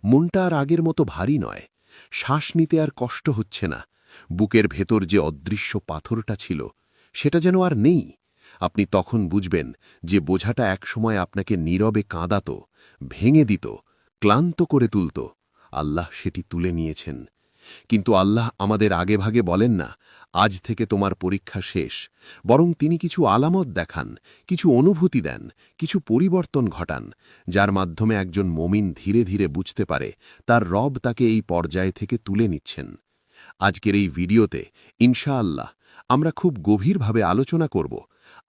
মনটা আর আগের মতো ভারী নয়, শ্বাস নিতে আর কষ্ট হচ্ছে না, বুকের ভেতর যে অদৃশ্য পাথরটা ছিল সেটা যেন আর নেই। আপনি তখন বুঝবেন যে বোঝাটা একসময় আপনাকে নীরবে কাঁদাত, ভেঙে দিত, ক্লান্ত করে তুলত, আল্লাহ সেটি তুলে নিয়েছেন। কিন্তু আল্লাহ আমাদের আগেভাগে বলেন না, আজ থেকে তোমার পরীক্ষা শেষ, বরং তিনি কিছু আলামত দেখান, কিছু অনুভূতি দেন, কিছু পরিবর্তন ঘটান, যার মাধ্যমে একজন মুমিন ধীরে ধীরে বুঝতে পারে তার রব তাকে এই পর্যায় থেকে তুলে নিচ্ছেন। আজকের এই ভিডিওতে ইনশাআল্লাহ আমরা খুব গভীরভাবে আলোচনা করব,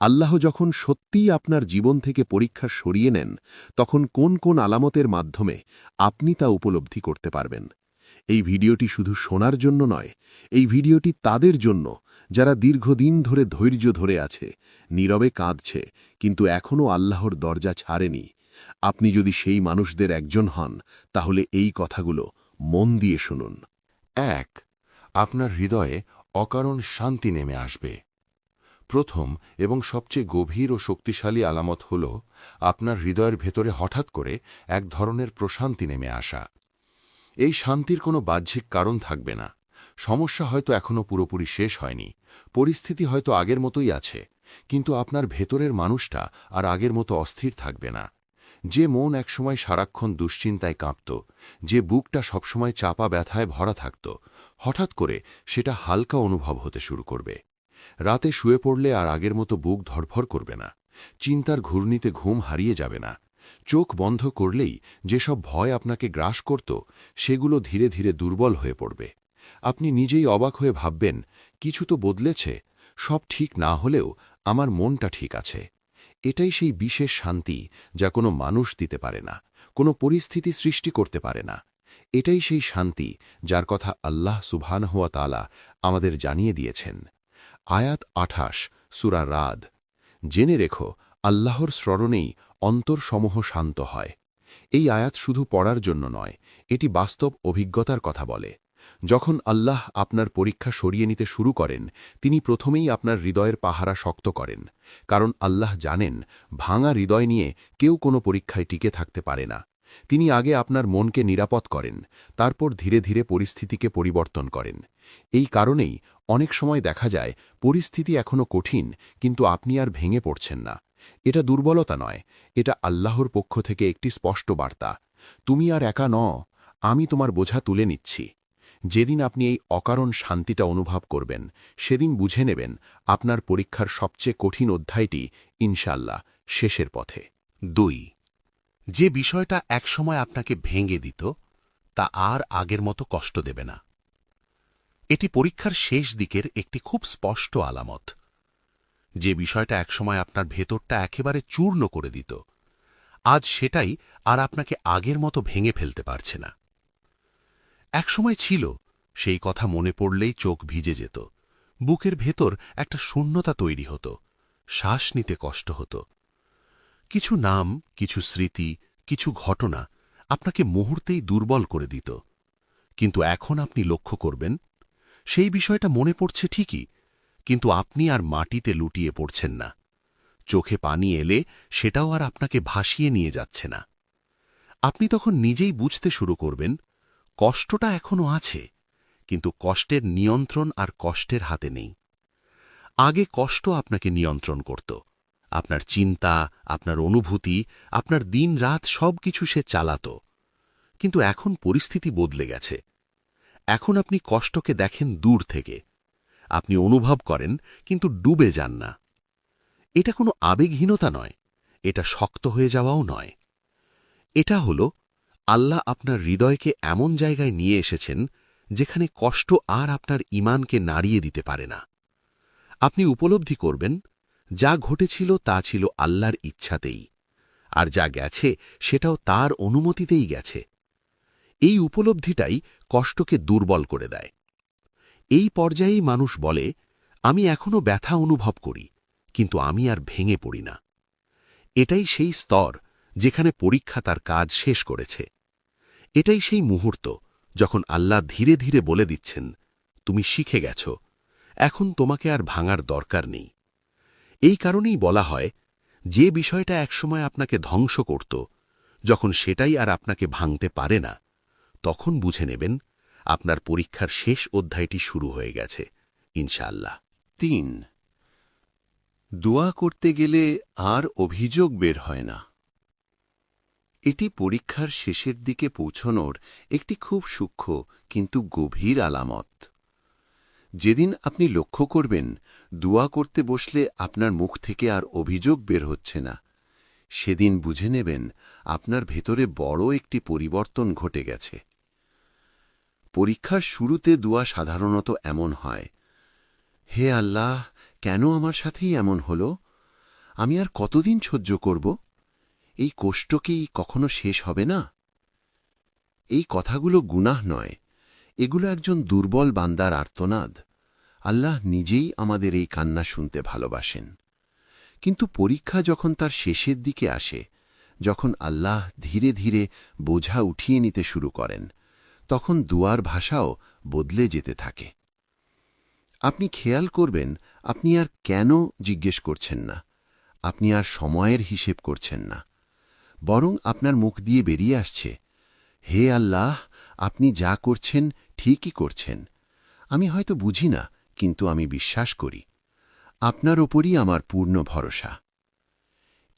আল্লাহ যখন সত্যিই আপনার জীবন থেকে পরীক্ষা সরিয়ে নেন তখন কোন কোন আলামতের মাধ্যমে আপনি তা উপলব্ধি করতে পারবেন। এই ভিডিওটি শুধু শোনার জন্য নয়, এই ভিডিওটি তাদের জন্য যারা দীর্ঘদিন ধরে ধৈর্য ধরে আছে, নীরবে কাঁদছে, কিন্তু এখনও আল্লাহর দরজা ছাড়েনি। আপনি যদি সেই মানুষদের একজন হন, তাহলে এই কথাগুলো মন দিয়ে শুনুন। 1. আপনার হৃদয়ে অকারণ শান্তি নেমে আসবে। প্রথম এবং সবচেয়ে গভীর ও শক্তিশালী আলামত হল আপনার হৃদয়ের ভেতরে হঠাৎ করে এক ধরনের প্রশান্তি নেমে আসা। এই শান্তির কোনো বাহ্যিক কারণ থাকবে না। সমস্যা হয়তো এখনও পুরোপুরি শেষ হয়নি, পরিস্থিতি হয়তো আগের মতোই আছে, কিন্তু আপনার ভেতরের মানুষটা আর আগের মতো অস্থির থাকবে না। যে মন একসময় সারাক্ষণ দুশ্চিন্তায় কাঁপত, যে বুকটা সবসময় চাপা ব্যথায় ভরা থাকত, হঠাৎ করে সেটা হালকা অনুভব হতে শুরু করবে। রাতে শুয়ে পড়লে আর আগের মতো বুক ধড়ফড় করবে না, চিন্তার ঘূর্ণিতে ঘুম হারিয়ে যাবে না। চোখ বন্ধ করলেই যেসব ভয় আপনাকে গ্রাস করত সেগুলো ধীরে ধীরে দুর্বল হয়ে পড়বে। আপনি নিজেই অবাক হয়ে ভাববেন, কিছু তো বদলেছে, সব ঠিক না হলেও আমার মনটা ঠিক আছে। এটাই সেই বিশেষ শান্তি যা কোনো মানুষ দিতে পারে না, কোনো পরিস্থিতি সৃষ্টি করতে পারে না। এটাই সেই শান্তি যার কথা আল্লাহ সুবহানাহু ওয়া তাআলা আমাদের জানিয়ে দিয়েছেন। আয়াত 28 সূরা রাদ। জেনে রেখো, আল্লাহর স্মরণেই অন্তরসমূহ শান্ত হয়। এই আয়াত শুধু পড়ার জন্য নয়, এটি বাস্তব অভিজ্ঞতার কথা বলে। যখন আল্লাহ আপনার পরীক্ষা সরিয়ে নিতে শুরু করেন, তিনি প্রথমেই আপনার হৃদয়ের পাহারা শক্ত করেন, কারণ আল্লাহ জানেন ভাঙা হৃদয় নিয়ে কেউ কোনো পরীক্ষায় টিকে থাকতে পারে না। তিনি আগে আপনার মনকে নিরাপদ করেন, তারপর ধীরে ধীরে পরিস্থিতিকে পরিবর্তন করেন। এই কারণেই অনেক সময় দেখা যায় পরিস্থিতি এখনও কঠিন, কিন্তু আপনি আর ভেঙে পড়ছেন না। এটা দুর্বলতা নয়, এটা আল্লাহর পক্ষ থেকে একটি স্পষ্ট বার্তা, তুমি আর একা নও, আমি তোমার বোঝা তুলে নিচ্ছি। যেদিন আপনি এই অকারণ শান্তিটা অনুভব করবেন, সেদিন বুঝে নেবেন আপনার পরীক্ষার সবচেয়ে কঠিন অধ্যায়টি ইনশাআল্লাহ শেষের পথে। 2. যে বিষয়টা একসময় আপনাকে ভেঙে দিত তা আর আগের মতো কষ্ট দেবে না। এটি পরীক্ষার শেষ দিকের একটি খুব স্পষ্ট আলামত। যে বিষয়টা একসময় আপনার ভেতরটা একেবারে চূর্ণ করে দিত, আজ সেটাই আর আপনাকে আগের মতো ভেঙে ফেলতে পারছে না। একসময় ছিল, সেই কথা মনে পড়লেই চোখ ভিজে যেত, বুকের ভেতর একটা শূন্যতা তৈরি হতো, শ্বাস নিতে কষ্ট হতো। কিছু নাম, কিছু স্মৃতি, কিছু ঘটনা আপনাকে মুহূর্তেই দুর্বল করে দিত। কিন্তু এখন আপনি লক্ষ্য করবেন, সেই বিষয়টা মনে পড়ছে ঠিকই, কিন্তু আপনি আর মাটিতে লুটিয়ে পড়ছেন না। চোখে পানি এলে সেটাও আর আপনাকে ভাসিয়ে নিয়ে যাচ্ছে না। আপনি তখন নিজেই বুঝতে শুরু করবেন, কষ্টটা এখনো আছে, কিন্তু কষ্টের নিয়ন্ত্রণ আর কষ্টের হাতে নেই। আগে কষ্ট আপনাকে নিয়ন্ত্রণ করত, আপনার চিন্তা, আপনার অনুভূতি, আপনার দিন রাত সবকিছু সে চালাত। কিন্তু এখন পরিস্থিতি বদলে গেছে। এখন আপনি কষ্টকে দেখেন দূর থেকে, আপনি অনুভব করেন কিন্তু ডুবে যান না। এটা কোনো আবেগহীনতা নয়, এটা শক্ত হয়ে যাওয়াও নয়। এটা হল আল্লাহ আপনার হৃদয়কে এমন জায়গায় নিয়ে এসেছেন যেখানে কষ্ট আর আপনার ঈমানকে নাড়িয়ে দিতে পারে না। আপনি উপলব্ধি করবেন, যা ঘটেছিল তা ছিল আল্লাহর ইচ্ছাতেই, আর যা গেছে সেটাও তার অনুমতিতেই গেছে। এই উপলব্ধিটাই কষ্টকে দুর্বল করে দেয়। এই পর্যায়েই মানুষ বলে, আমি এখনো ব্যথা অনুভব করি, কিন্তু আমি আর ভেঙে পড়ি না। এটাই সেই স্তর যেখানে পরীক্ষা তার কাজ শেষ করেছে। এটাই সেই মুহূর্ত যখন আল্লাহ ধীরে ধীরে বলে দিচ্ছেন, তুমি শিখে গেছ, এখন তোমাকে আর ভাঙার দরকার নেই। এই কারণেই বলা হয়, যে বিষয়টা একসময় আপনাকে ধ্বংস করত, যখন সেটাই আর আপনাকে ভাঙতে পারে না, তখন বুঝে নেবেন আপনার পরীক্ষার শেষ অধ্যায়টি শুরু হয়ে গেছে, ইনশাআল্লাহ। ৩. দোয়া করতে গেলে আর অভিযোগ বের হয় না। এটি পরীক্ষার শেষের দিকে পৌঁছনোর একটি খুব সূক্ষ্ম কিন্তু গভীর আলামত। যেদিন আপনি লক্ষ্য করবেন দোয়া করতে বসলে আপনার মুখ থেকে আর অভিযোগ বের হচ্ছে না, সেদিন বুঝে নেবেন আপনার ভেতরে বড় একটি পরিবর্তন ঘটে গেছে। পরীক্ষার শুরুতে দোয়া সাধারণত এমন হয়, হে আল্লাহ, কেন আমার সাথেই এমন হল? আমি আর কতদিন সহ্য করব? এই কষ্ট কি কখনো শেষ হবে না? এই কথাগুলো গুনাহ নয়, এগুলো একজন দুর্বল বান্দার আর্তনাদ। আল্লাহ নিজেই আমাদের এই কান্না শুনতে ভালোবাসেন। কিন্তু পরীক্ষা যখন তার শেষের দিকে আসে, যখন আল্লাহ ধীরে ধীরে বোঝা উঠিয়ে নিতে শুরু করেন, তখন দুয়ার ভাষাও বদলে যেতে থাকে। আপনি খেয়াল করবেন, আপনি আর কেন জিজ্ঞেস করছেন না, আপনি আর সময়ের হিসেব করছেন না, বরং আপনার মুখ দিয়ে বেরিয়ে আসছে, হে আল্লাহ, আপনি যা করছেন ঠিকই করছেন। আমি হয়তো বুঝি না, কিন্তু আমি বিশ্বাস করি। আপনার ওপরই আমার পূর্ণ ভরসা।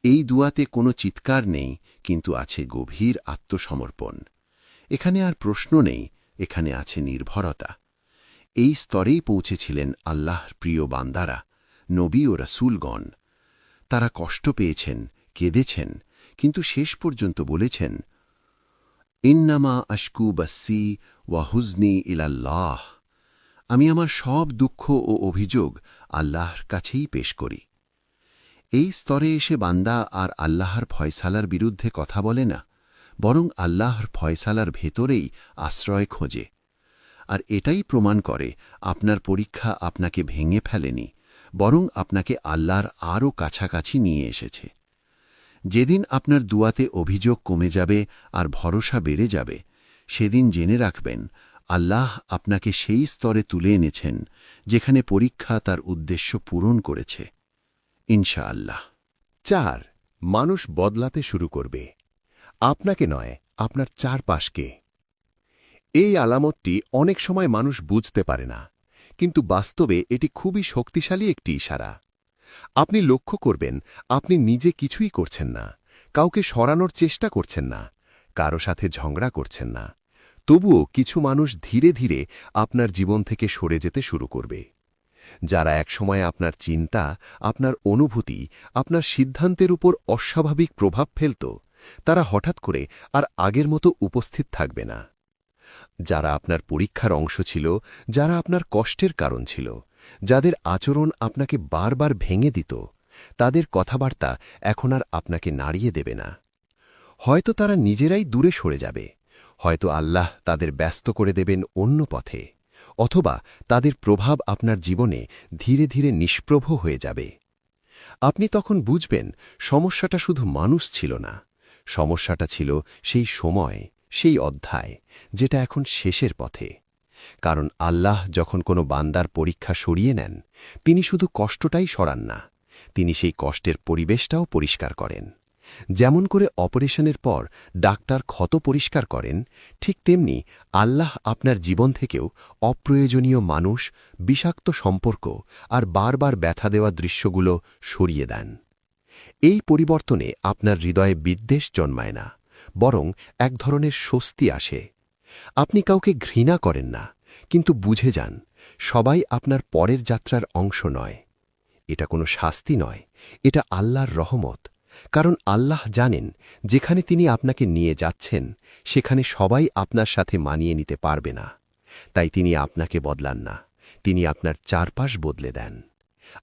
এই দুয়াতে কোনো চিৎকার নেই, কিন্তু আছে গভীর আত্মসমর্পণ। এখানে আর প্রশ্ন নেই, এখানে আছে নির্ভরতা। এই স্তরেই পৌঁছেছিলেন আল্লাহর প্রিয় বান্দারা, নবী ও রাসূলগণ। তারা কষ্ট পেয়েছেন, কেঁদেছেন, কিন্তু শেষ পর্যন্ত বলেছেন, ইন্নামা আশকু বাসি ওয়া হুজনি ইলাল্লাহ। আমি আমার সব দুঃখ ও অভিযোগ আল্লাহর কাছেই পেশ করি। এই স্তরে এসে বান্দা আর আল্লাহর ফয়সালার বিরুদ্ধে কথা বলে না, বরং আল্লাহর ফয়সালার ভেতরেই আশ্রয় খোঁজে। আর এটাই প্রমাণ করে আপনার পরীক্ষা আপনাকে ভেঙে ফেলেনি, বরং আপনাকে আল্লাহর আরও কাছাকাছি নিয়ে এসেছে। যেদিন আপনার দুয়াতে অভিযোগ কমে যাবে আর ভরসা বেড়ে যাবে, সেদিন জেনে রাখবেন আল্লাহ আপনাকে সেই স্তরে তুলে এনেছেন যেখানে পরীক্ষা তার উদ্দেশ্য পূরণ করেছে, ইনশাআল্লাহ। 4. মানুষ বদলাতে শুরু করবে, আপনাকে নয়, আপনার চারপাশকে। এই আলামতটি অনেক সময় মানুষ বুঝতে পারে না, কিন্তু বাস্তবে এটি খুবই শক্তিশালী একটি ইশারা। আপনি লক্ষ্য করবেন, আপনি নিজে কিছুই করছেন না, কাউকে সরানোর চেষ্টা করছেন না, কারো সাথে ঝগড়া করছেন না, তবুও কিছু মানুষ ধীরে ধীরে আপনার জীবন থেকে সরে যেতে শুরু করবে। যারা একসময় আপনার চিন্তা, আপনার অনুভূতি, আপনার সিদ্ধান্তের উপর অস্বাভাবিক প্রভাব ফেলত, তারা হঠাৎ করে আর আগের মতো উপস্থিত থাকবে না। যারা আপনার পরীক্ষার অংশ ছিল, যারা আপনার কষ্টের কারণ ছিল, যাদের আচরণ আপনাকে বারবার ভেঙে দিত, তাদের কথাবার্তা এখন আর আপনাকে নাড়িয়ে দেবে না। হয়তো তারা নিজেরাই দূরে সরে যাবে, হয়তো আল্লাহ তাদের ব্যস্ত করে দেবেন অন্য পথে, অথবা তাদের প্রভাব আপনার জীবনে ধীরে ধীরে নিষ্প্রভ হয়ে যাবে। আপনি তখন বুঝবেন সমস্যাটা শুধু মানুষ ছিল না, সমস্যাটা ছিল সেই সময়, সেই অধ্যায়, যেটা এখন শেষের পথে। কারণ আল্লাহ যখন কোনো বান্দার পরীক্ষা সরিয়ে নেন, তিনি শুধু কষ্টটাই সরান না, তিনি সেই কষ্টের পরিবেশটাও পরিষ্কার করেন। যেমন করে অপারেশনের পর ডাক্তার ক্ষত পরিষ্কার করেন, ঠিক তেমনি আল্লাহ আপনার জীবন থেকেও অপ্রয়োজনীয় মানুষ, বিষাক্ত সম্পর্ক আর বারবার ব্যথা দেওয়া দৃশ্যগুলো সরিয়ে দেন। এই পরিবর্তনে আপনার হৃদয়ে বিদ্বেষ জন্মায় না, বরং এক ধরনের স্বস্তি আসে। আপনি কাউকে ঘৃণা করেন না, কিন্তু বুঝে যান সবাই আপনার পরের যাত্রার অংশ নয়। এটা কোনো শাস্তি নয়, এটা আল্লাহর রহমত। কারণ আল্লাহ জানেন যেখানে তিনি আপনাকে নিয়ে যাচ্ছেন সেখানে সবাই আপনার সাথে মানিয়ে নিতে পারবে না। তাই তিনি আপনাকে বদলান না, তিনি আপনার চারপাশ বদলে দেন।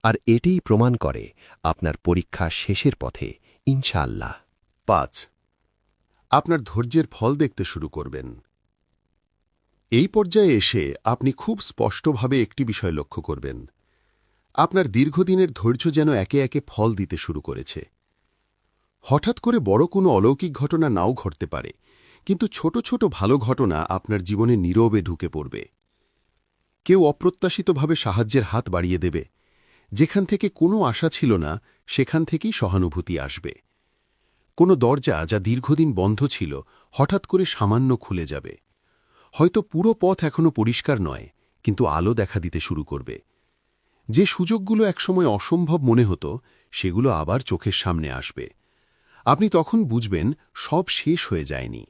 আর এটাই প্রমাণ করে আপনার পরীক্ষা শেষের পথে, ইনশাআল্লাহ। 5. আপনার ধৈর্যের ফল দেখতে শুরু করবেন। এই পর্যায়ে এসে আপনি খুব স্পষ্টভাবে একটি বিষয় লক্ষ্য করবেন। আপনার দীর্ঘদিনের ধৈর্য যেন একে একে ফল দিতে শুরু করেছে। হঠাৎ করে বড় কোনো অলৌকিক ঘটনা নাও ঘটতে পারে, কিন্তু ছোট ছোট ভালো ঘটনা আপনার জীবনে নীরবে ঢুকে পড়বে। কেউ অপ্রত্যাশিতভাবে সাহায্যের হাত বাড়িয়ে দেবে, যেখান থেকে কোনো আশা ছিল না সেখান থেকেই সহানুভূতি আসবে। কোনো দরজা যা দীর্ঘদিন বন্ধ ছিল হঠাৎ করে সামান্য খুলে যাবে। হয়তো পুরো পথ এখনো পরিষ্কার নয়, কিন্তু আলো দেখা দিতে শুরু করবে। যে সুযোগগুলো একসময় অসম্ভব মনে হতো সেগুলো আবার চোখের সামনে আসবে। আপনি তখন বুঝবেন সব শেষ হয়ে যায়নি।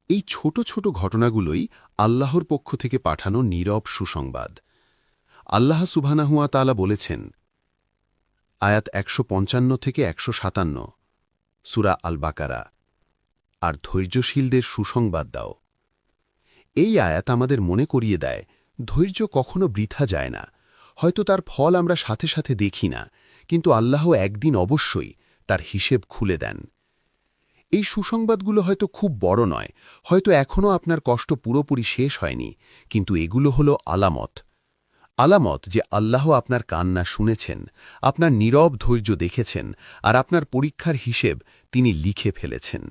এই ছোট ছোট ঘটনাগুলোই আল্লাহর পক্ষ থেকে পাঠানো নীরব সুসংবাদ। আল্লাহ সুবহানাহু ওয়া তাআলা বলেছেন, আয়াত 155 থেকে 157, সূরা আল বাকারা, আর ধৈর্যশীলদের সুসংবাদ দাও। এই আয়াত আমাদের মনে করিয়ে দেয় ধৈর্য কখনো বৃথা যায় না। হয়তো তার ফল আমরা সাথে সাথে দেখি না, কিন্তু আল্লাহ একদিন অবশ্যই তার হিসেব খুলে দেন। এই সুসংবাদগুলো হয়তো খুব বড় নয়, হয়তো এখনও আপনার কষ্ট পুরোপুরি শেষ হয়নি, কিন্তু এগুলো হলো আলামত। আলামত যে আল্লাহ আপনার কান্না শুনেছেন, আপনার নীরব ধৈর্য দেখেছেন, আর আপনার পরীক্ষার হিসেব তিনি লিখে ফেলেছেন।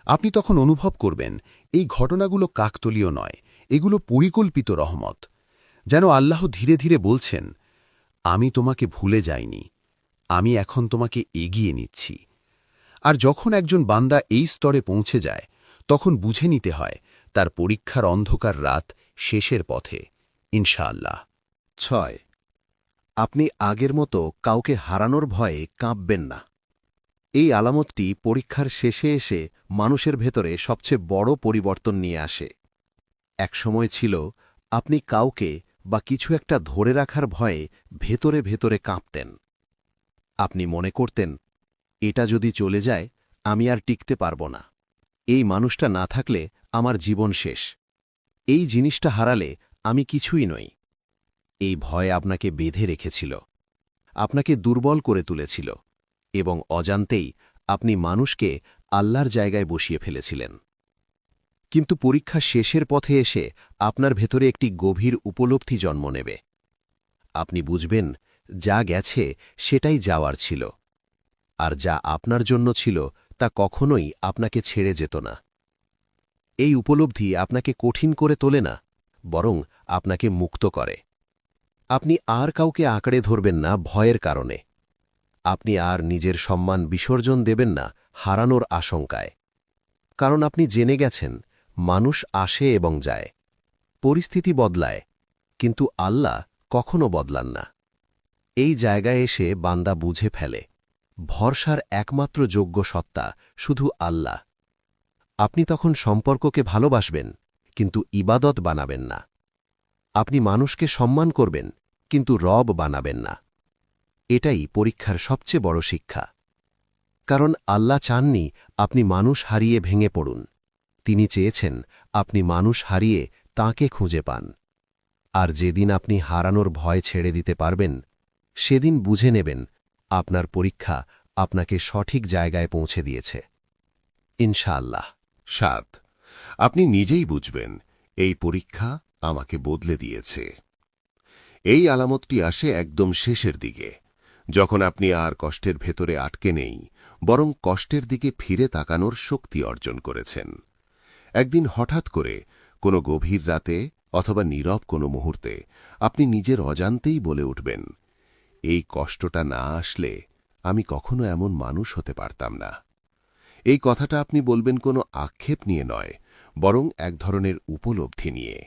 আপনি তখন অনুভব করবেন এই ঘটনাগুলো কাকতলীয় নয়, এগুলো পরিকল্পিত রহমত। যেন আল্লাহ ধীরে ধীরে বলছেন, আমি তোমাকে ভুলে যাইনি, আমি এখন তোমাকে এগিয়ে নিচ্ছি। আর যখন একজন বান্দা এই স্তরে পৌঁছে যায়, তখন বুঝে নিতে হয় তার পরীক্ষার অন্ধকার রাত শেষের পথে, ইনশাআল্লাহ। 6. আপনি আগের মতো কাউকে হারানোর ভয়ে কাঁপবেন না। এই আলামতটি পরীক্ষার শেষে এসে মানুষের ভেতরে সবচেয়ে বড় পরিবর্তন নিয়ে আসে। এক সময় ছিল আপনি কাউকে বা কিছু একটা ধরে রাখার ভয়ে ভেতরে ভেতরে কাঁপতেন। আপনি মনে করতেন, এটা যদি চলে যায় আমি আর টিকতে পারব না, এই মানুষটা না থাকলে আমার জীবন শেষ, এই জিনিসটা হারালে আমি কিছুই নই। এই ভয় আপনাকে বেঁধে রেখেছিল, আপনাকে দুর্বল করে তুলেছিল, এবং অজান্তেই আপনি মানুষকে আল্লাহর জায়গায় বসিয়ে ফেলেছিলেন। কিন্তু পরীক্ষা শেষের পথে এসে আপনার ভেতরে একটি গভীর উপলব্ধি জন্ম নেবে। আপনি বুঝবেন যা গেছে সেটাই যাওয়ার ছিল, আর যা আপনার জন্য ছিল তা কখনোই আপনাকে ছেড়ে যেত না। এই উপলব্ধি আপনাকে কঠিন করে তোলে না, বরং আপনাকে মুক্ত করে। আপনি আর কাউকে আঁকড়ে ধরবেন না ভয়ের কারণে। আপনি আর নিজের সম্মান বিসর্জন দেবেন না হারানোর আশঙ্কায়। কারণ আপনি জেনে গেছেন মানুষ আসে এবং যায়, পরিস্থিতি বদলায়, কিন্তু আল্লাহ কখনো বদলান না। এই জায়গায় এসে বান্দা বুঝে ফেলে ভরসার একমাত্র যোগ্য সত্তা শুধু আল্লাহ। আপনি তখন সম্পর্ককে ভালোবাসবেন, কিন্তু ইবাদত বানাবেন না। আপনি মানুষকে সম্মান করবেন, কিন্তু রব বানাবেন না। এটাই পরীক্ষার সবচেয়ে বড় শিক্ষা। কারণ আল্লাহ চাননি আপনি মানুষ হারিয়ে ভেঙে পড়ুন, তিনি চেয়েছেন আপনি মানুষ হারিয়ে তাঁকে খুঁজে পান। আর যেদিন আপনি হারানোর ভয় ছেড়ে দিতে পারবেন, সেদিন বুঝে নেবেন আপনার পরীক্ষা আপনাকে সঠিক জায়গায় পৌঁছে দিয়েছে, ইনশাআল্লাহ। 7. আপনি নিজেই বুঝবেন এই পরীক্ষা আমাকে বদলে দিয়েছে। এই আলামতটি আসে একদম শেষের দিকে, যখন আপনি আর কষ্টের ভেতরে আটকে নেই, বরং কষ্টের দিকে ফিরে তাকানোর শক্তি অর্জন করেছেন। একদিন হঠাৎ করে কোনো গভীর রাতে অথবা নীরব কোনো মুহূর্তে আপনি নিজের অজান্তেই বলে উঠবেন, এই কষ্টটা না আসলে আমি কখনো এমন মানুষ হতে পারতাম না। এই কথাটা আপনি বলবেন কোনো আক্ষেপ নিয়ে নয়, বরং এক ধরনের উপলব্ধি নিয়ে।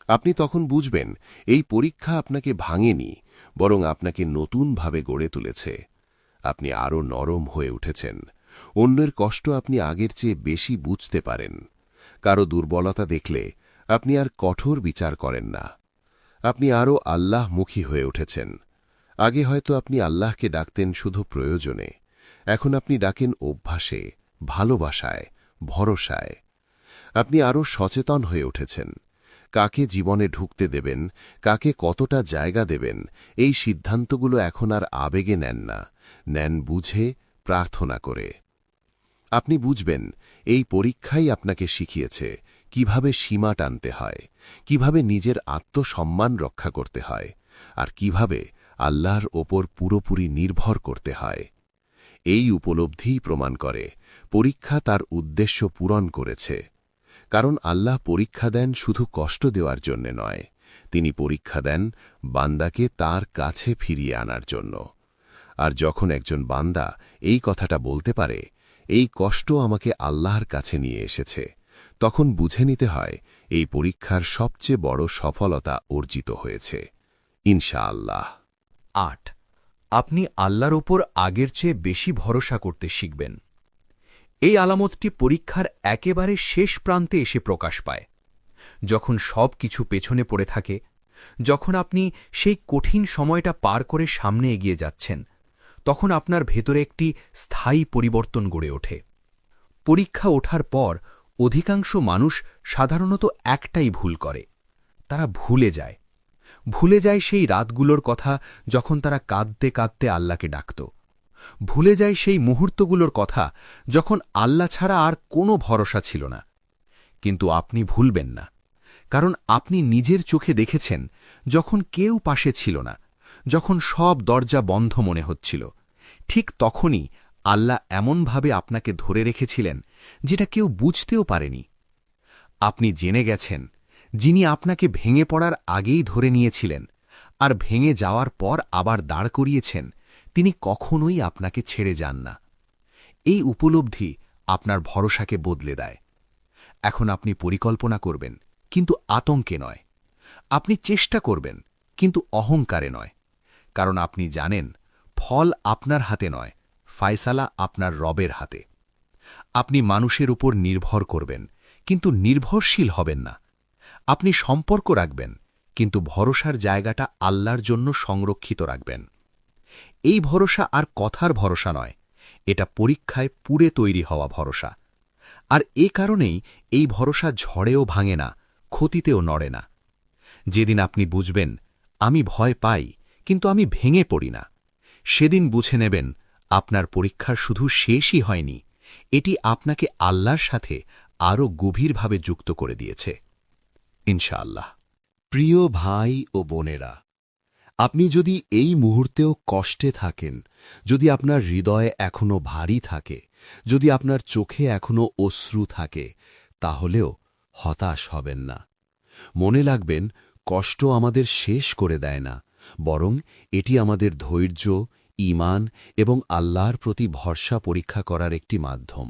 আপনি তখন বুঝবেন এই পরীক্ষা আপনাকে ভাঙেনি, বরং আপনাকে নতুনভাবে গড়ে তুলেছে। আপনি আরও নরম হয়ে উঠেছেন। অন্যের কষ্ট আপনি আগের চেয়ে বেশি বুঝতে পারেন। কারো দুর্বলতা দেখলে আপনি আর কঠোর বিচার করেন না। আপনি আরও আল্লাহমুখী হয়ে উঠেছেন। আগে হয়তো আপনি আল্লাহকে ডাকতেন শুধু প্রয়োজনে, এখন আপনি ডাকেন অভ্যাসে, ভালোবাসায়, ভরসায়। আপনি আরও সচেতন হয়ে উঠেছেন। কাকে জীবনে ঢুকতে দেবেন, কাকে কতটা জায়গা দেবেন, এই সিদ্ধান্তগুলো এখন আর আবেগে নেন না, নেন বুঝে, প্রার্থনা করে। আপনি বুঝবেন এই পরীক্ষাই আপনাকে শিখিয়েছে কিভাবে সীমা টানতে হয়, কিভাবে নিজের আত্মসম্মান রক্ষা করতে হয়, আর কিভাবে আল্লাহর ওপর পুরোপুরি নির্ভর করতে হয়। এই উপলব্ধিই প্রমাণ করে পরীক্ষা তার উদ্দেশ্য পূরণ করেছে। কারণ আল্লাহ পরীক্ষা দেন শুধু কষ্ট দেওয়ার জন্য নয়, তিনি পরীক্ষা দেন বান্দাকে তার কাছে ফিরিয়ে আনার জন্য। আর যখন একজন বান্দা এই কথাটা বলতে পারে, এই কষ্ট আমাকে আল্লাহর কাছে নিয়ে এসেছে, তখন বুঝে নিতে হয় এই পরীক্ষার সবচেয়ে বড় সফলতা অর্জিত হয়েছে, ইনশাআল্লাহ। 8. আপনি আল্লাহর ওপর আগের চেয়ে বেশি ভরসা করতে শিখবেন। এই আলামতটি পরীক্ষার একেবারে শেষ প্রান্তে এসে প্রকাশ পায়, যখন সব কিছু পেছনে পড়ে থাকে, যখন আপনি সেই কঠিন সময়টা পার করে সামনে এগিয়ে যাচ্ছেন, তখন আপনার ভেতরে একটি স্থায়ী পরিবর্তন গড়ে ওঠে। পরীক্ষা ওঠার পর অধিকাংশ মানুষ সাধারণত একটাই ভুল করে, তারা ভুলে যায় সেই রাতগুলোর কথা যখন তারা কাঁদতে কাঁদতে আল্লাহকে ডাকত, ভুলে যায় সেই মুহূর্তগুলোর কথা যখন আল্লাহ ছাড়া আর কোনো ভরসা ছিল না। কিন্তু আপনি ভুলবেন না, কারণ আপনি নিজের চোখে দেখেছেন যখন কেউ পাশে ছিল না, যখন সব দরজা বন্ধ মনে হচ্ছিল, ঠিক তখনই আল্লাহ এমনভাবে আপনাকে ধরে রেখেছিলেন যেটা কেউ বুঝতেও পারেনি। আপনি জেনে গেছেন যিনি আপনাকে ভেঙে পড়ার আগেই ধরে নিয়েছিলেন আর ভেঙে যাওয়ার পর আবার দাঁড় করিয়েছেন, তিনি কখনোই আপনাকে ছেড়ে যান না। এই উপলব্ধি আপনার ভরসাকে বদলে দেয়। এখন আপনি পরিকল্পনা করবেন, কিন্তু আতঙ্কে নয়। আপনি চেষ্টা করবেন, কিন্তু অহংকারে নয়। কারণ আপনি জানেন ফল আপনার হাতে নয়, ফায়সালা আপনার রবের হাতে। আপনি মানুষের উপর নির্ভর করবেন, কিন্তু নির্ভরশীল হবেন না। আপনি সম্পর্ক রাখবেন, কিন্তু ভরসার জায়গাটা আল্লাহর জন্য সংরক্ষিত রাখবেন। এই ভরসা আর কথার ভরসা নয়, এটা পরীক্ষায় পুড়ে তৈরি হওয়া ভরসা। আর এ কারণেই এই ভরসা ঝড়েও ভাঙে না, ক্ষতিতেও নড়ে না। যেদিন আপনি বুঝবেন আমি ভয় পাই, কিন্তু আমি ভেঙে পড়ি না, সেদিন বুঝে নেবেন আপনার পরীক্ষার শুধু শেষই হয়নি, এটি আপনাকে আল্লাহর সাথে আরও গভীরভাবে যুক্ত করে দিয়েছে, ইনশাআল্লাহ। প্রিয় ভাই ও বোনেরা, আপনি যদি এই মুহূর্তেও কষ্টে থাকেন, যদি আপনার হৃদয়ে এখনো ভারী থাকে, যদি আপনার চোখে এখনো অশ্রু থাকে, তাহলেও হতাশ হবেন না। মনে রাখবেন, কষ্ট আমাদের শেষ করে দেয় না, বরং এটি আমাদের ধৈর্য, ঈমান এবং আল্লাহর প্রতি ভরসা পরীক্ষা করার একটি মাধ্যম।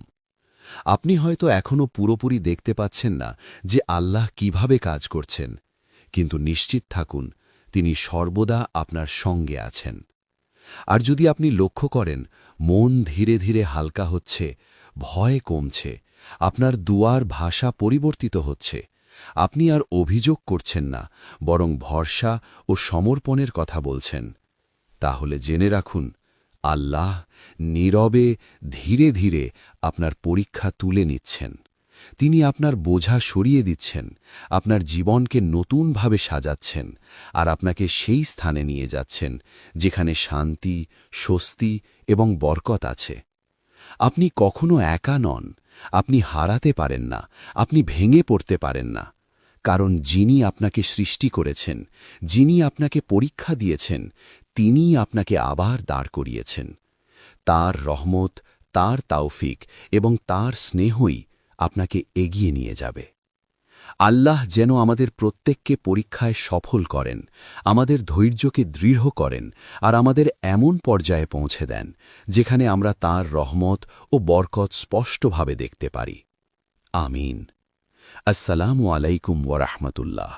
আপনি হয়তো এখনো পুরোপুরি দেখতে পাচ্ছেন না যে আল্লাহ কিভাবে কাজ করছেন, কিন্তু নিশ্চিত থাকুন তিনি সর্বদা আপনার সঙ্গে আছেন। আর যদি আপনি লক্ষ্য করেন মন ধীরে ধীরে হালকা হচ্ছে, ভয় কমছে, আপনার দুয়ার ভাষা পরিবর্তিত হচ্ছে, আপনি আর অভিযোগ করছেন না, বরং ভরসা ও সমর্পণের কথা বলছেন, তাহলে জেনে রাখুন আল্লাহ নীরবে ধীরে ধীরে আপনার পরীক্ষা তুলে নিচ্ছেন। তিনি আপনার বোঝা সরিয়ে দিচ্ছেন, আপনার জীবনকে নতুনভাবে সাজাচ্ছেন, আর আপনাকে সেই স্থানে নিয়ে যাচ্ছেন যেখানে শান্তি, স্বস্তি এবং বরকত আছে। আপনি কখনো একা নন, আপনি হারাতে পারেন না, আপনি ভেঙে পড়তে পারেন না, কারণ যিনি আপনাকে সৃষ্টি করেছেন, যিনি আপনাকে পরীক্ষা দিয়েছেন, তিনিই আপনাকে আবার দাঁড় করিয়েছেন। তার রহমত, তার তাওফিক এবং তার স্নেহই আপনাকে এগিয়ে নিয়ে যাবে। আল্লাহ যেন আমাদের প্রত্যেককে পরীক্ষায় সফল করেন, আমাদের ধৈর্যকে দৃঢ় করেন আর আমাদের এমন পর্যায়ে পৌঁছে দেন যেখানে আমরা তাঁর রহমত ও বরকত স্পষ্টভাবে দেখতে পারি। আমিন। আসসালামু আলাইকুম ওয়া রাহমাতুল্লাহ।